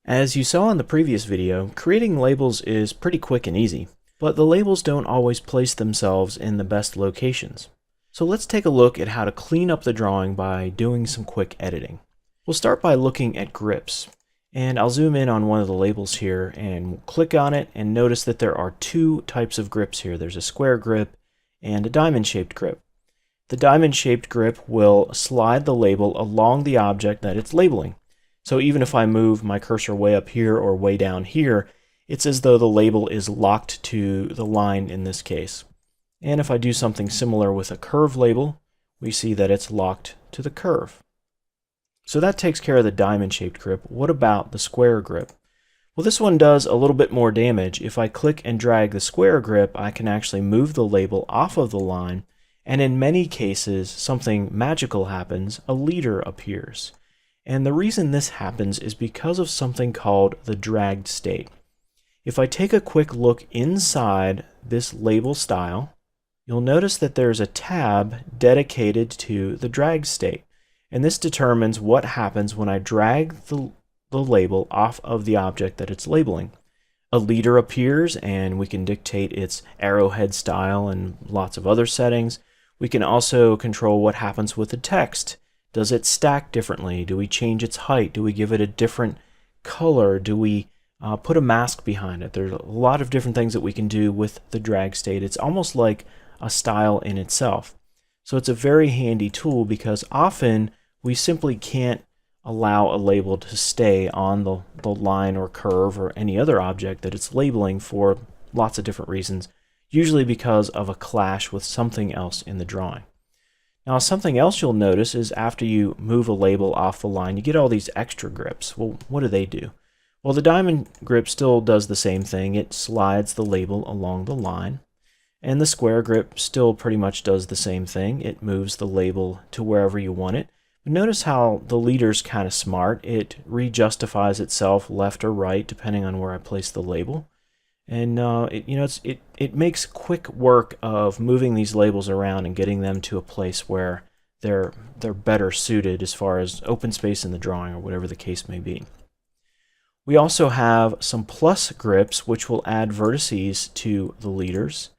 As you saw in the previous video, creating labels is pretty quick and easy, but the labels don't always place themselves in the best locations. So let's take a look at how to clean up the drawing by doing some quick editing. We'll start by looking at grips, and I'll zoom in on one of the labels here and click on it and notice that there are two types of grips here. There's a square grip and a diamond-shaped grip. The diamond-shaped grip will slide the label along the object that it's labeling. So even if I move my cursor way up here or way down here, it's as though the label is locked to the line in this case. And if I do something similar with a curve label, we see that it's locked to the curve. So that takes care of the diamond-shaped grip. What about the square grip? Well, this one does a little bit more damage. If I click and drag the square grip, I can actually move the label off of the line, and in many cases, something magical happens. A leader appears. And the reason this happens is because of something called the dragged state. If I take a quick look inside this label style, you'll notice that there's a tab dedicated to the drag state. And this determines what happens when I drag the label off of the object that it's labeling. A leader appears, and we can dictate its arrowhead style and lots of other settings. We can also control what happens with the text. Does it stack differently? Do we change its height? Do we give it a different color? Do we put a mask behind it? There's a lot of different things that we can do with the drag state. It's almost like a style in itself. So it's a very handy tool because often we simply can't allow a label to stay on the line or curve or any other object that it's labeling for lots of different reasons, usually because of a clash with something else in the drawing. Now, something else you'll notice is after you move a label off the line, you get all these extra grips. Well, what do? Well, the diamond grip still does the same thing. It slides the label along the line. And the square grip still pretty much does the same thing. It moves the label to wherever you want it. But notice how the leader's kind of smart. It rejustifies itself left or right depending on where I place the label. And it makes quick work of moving these labels around and getting them to a place where they're better suited as far as open space in the drawing or whatever the case may be. We also have some plus grips which will add vertices to the leaders.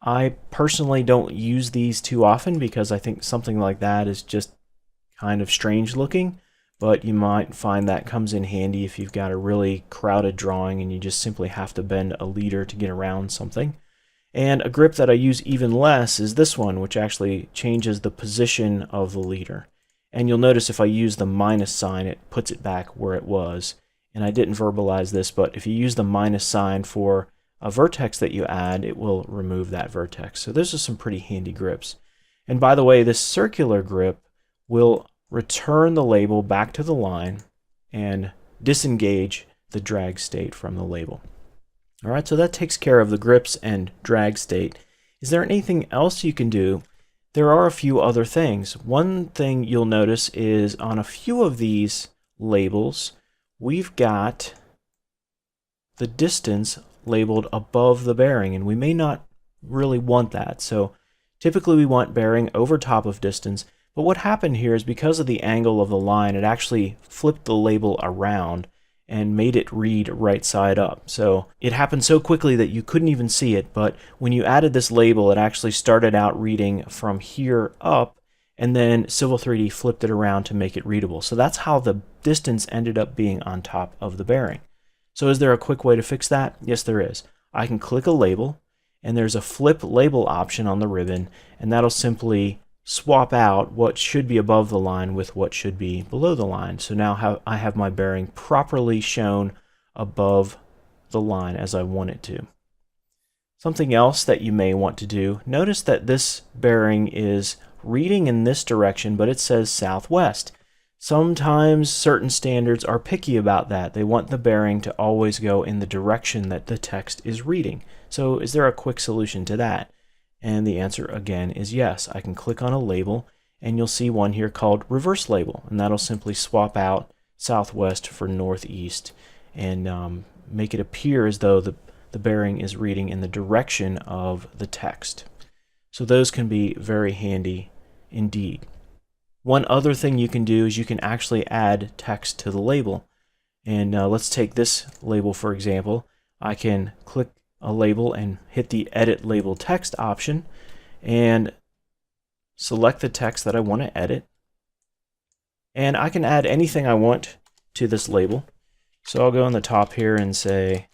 I personally don't use these too often because I think something like that is just kind of strange looking. But you might find that comes in handy if you've got a really crowded drawing and you just simply have to bend a leader to get around something. And a grip that I use even less is this one, which actually changes the position of the leader. And you'll notice if I use the minus sign, it puts it back where it was. And I didn't verbalize this, but if you use the minus sign for a vertex that you add, it will remove that vertex. So those are some pretty handy grips. And by the way, this circular grip will return the label back to the line and disengage the drag state from the label. All right, so that takes care of the grips and drag state. Is there anything else you can do? There are a few other things. One thing you'll notice is on a few of these labels, we've got the distance labeled above the bearing, and we may not really want that. So typically we want bearing over top of distance. But what happened here is because of the angle of the line, it actually flipped the label around and made it read right side up. So it happened so quickly that you couldn't even see it, but when you added this label, it actually started out reading from here up, and then Civil 3D flipped it around to make it readable. So that's how the distance ended up being on top of the bearing. So is there a quick way to fix that? Yes, there is. I can click a label, and there's a flip label option on the ribbon, and that'll simply swap out what should be above the line with what should be below the line. So now I have my bearing properly shown above the line as I want it to. Something else that you may want to do, notice that this bearing is reading in this direction, but it says southwest. Sometimes certain standards are picky about that. They want the bearing to always go in the direction that the text is reading. So is there a quick solution to that? And the answer again is yes. I can click on a label and you'll see one here called reverse label, and that'll simply swap out southwest for northeast and make it appear as though the bearing is reading in the direction of the text. So those can be very handy indeed. One other thing you can do is you can actually add text to the label. And let's take this label for example. I can click a label and hit the Edit Label Text option and select the text that I want to edit. And I can add anything I want to this label. So I'll go on the top here and say,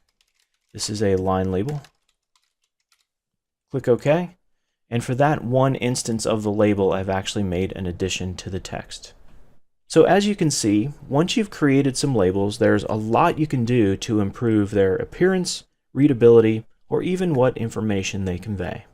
this is a line label. Click OK. And for that one instance of the label, I've actually made an addition to the text. So as you can see, once you've created some labels, there's a lot you can do to improve their appearance, readability, or even what information they convey.